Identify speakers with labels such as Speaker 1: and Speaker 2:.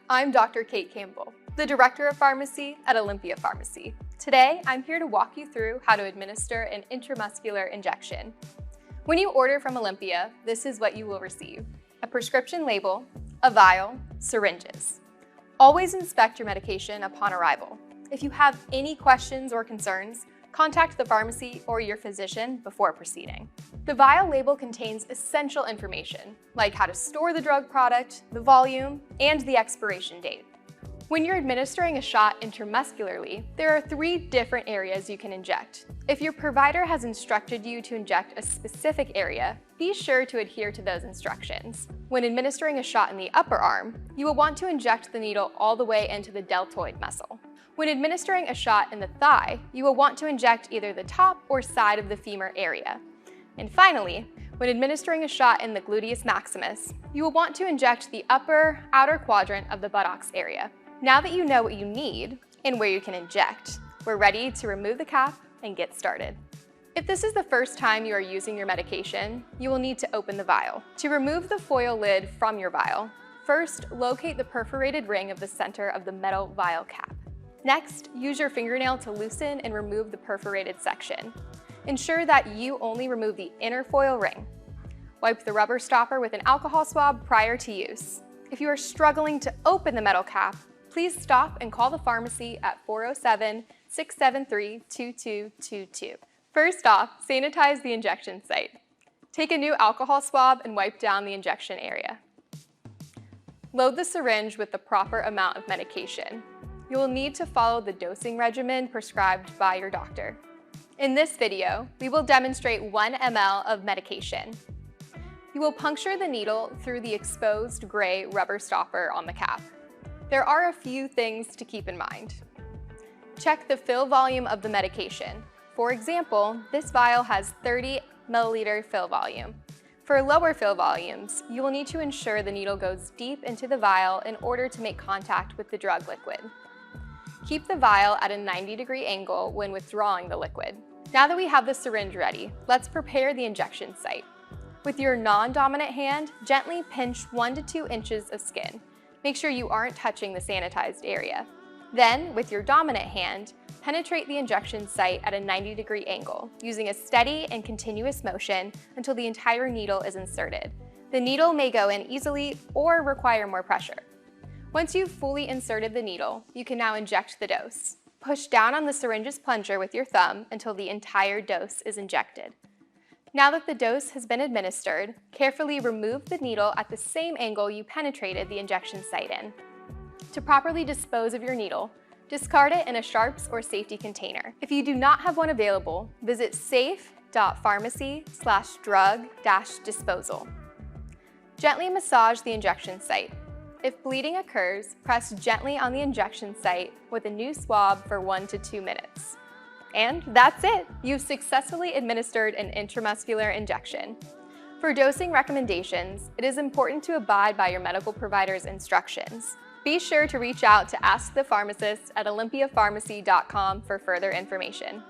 Speaker 1: I'm Dr. Kate Campbell, the Director of Pharmacy at Olympia Pharmacy. Today, I'm here to walk you through how to administer an intramuscular injection. When you order from Olympia, this is what you will receive: a prescription label, a vial, syringes. Always inspect your medication upon arrival. If you have any questions or concerns, contact the pharmacy or your physician before proceeding. The vial label contains essential information, like how to store the drug product, the volume, and the expiration date. When you're administering a shot intramuscularly, there are 3 different areas you can inject. If your provider has instructed you to inject a specific area, be sure to adhere to those instructions. When administering a shot in the upper arm, you will want to inject the needle all the way into the deltoid muscle. When administering a shot in the thigh, you will want to inject either the top or side of the femur area. And finally, when administering a shot in the gluteus maximus, you will want to inject the upper outer quadrant of the buttocks area. Now that you know what you need and where you can inject, we're ready to remove the cap and get started. If this is the first time you are using your medication, you will need to open the vial. To remove the foil lid from your vial, first locate the perforated ring of the center of the metal vial cap. Next, use your fingernail to loosen and remove the perforated section. Ensure that you only remove the inner foil ring. Wipe the rubber stopper with an alcohol swab prior to use. If you are struggling to open the metal cap, please stop and call the pharmacy at 407-673-2222. First off, sanitize the injection site. Take a new alcohol swab and wipe down the injection area. Load the syringe with the proper amount of medication. You will need to follow the dosing regimen prescribed by your doctor. In this video, we will demonstrate 1 ml of medication. You will puncture the needle through the exposed gray rubber stopper on the cap. There are a few things to keep in mind. Check the fill volume of the medication. For example, this vial has 30 milliliter fill volume. For lower fill volumes, you will need to ensure the needle goes deep into the vial in order to make contact with the drug liquid. Keep the vial at a 90-degree angle when withdrawing the liquid. Now that we have the syringe ready, let's prepare the injection site. With your non-dominant hand, gently pinch 1 to 2 inches of skin. Make sure you aren't touching the sanitized area. Then, with your dominant hand, penetrate the injection site at a 90-degree angle, using a steady and continuous motion until the entire needle is inserted. The needle may go in easily or require more pressure. Once you've fully inserted the needle, you can now inject the dose. Push down on the syringe's plunger with your thumb until the entire dose is injected. Now that the dose has been administered, carefully remove the needle at the same angle you penetrated the injection site in. To properly dispose of your needle, discard it in a sharps or safety container. If you do not have one available, visit safe.pharmacy/drug-disposal. Gently massage the injection site. If bleeding occurs, press gently on the injection site with a new swab for 1 to 2 minutes. And that's it! You've successfully administered an intramuscular injection. For dosing recommendations, it is important to abide by your medical provider's instructions. Be sure to reach out to Ask the Pharmacist at olympiapharmacy.com for further information.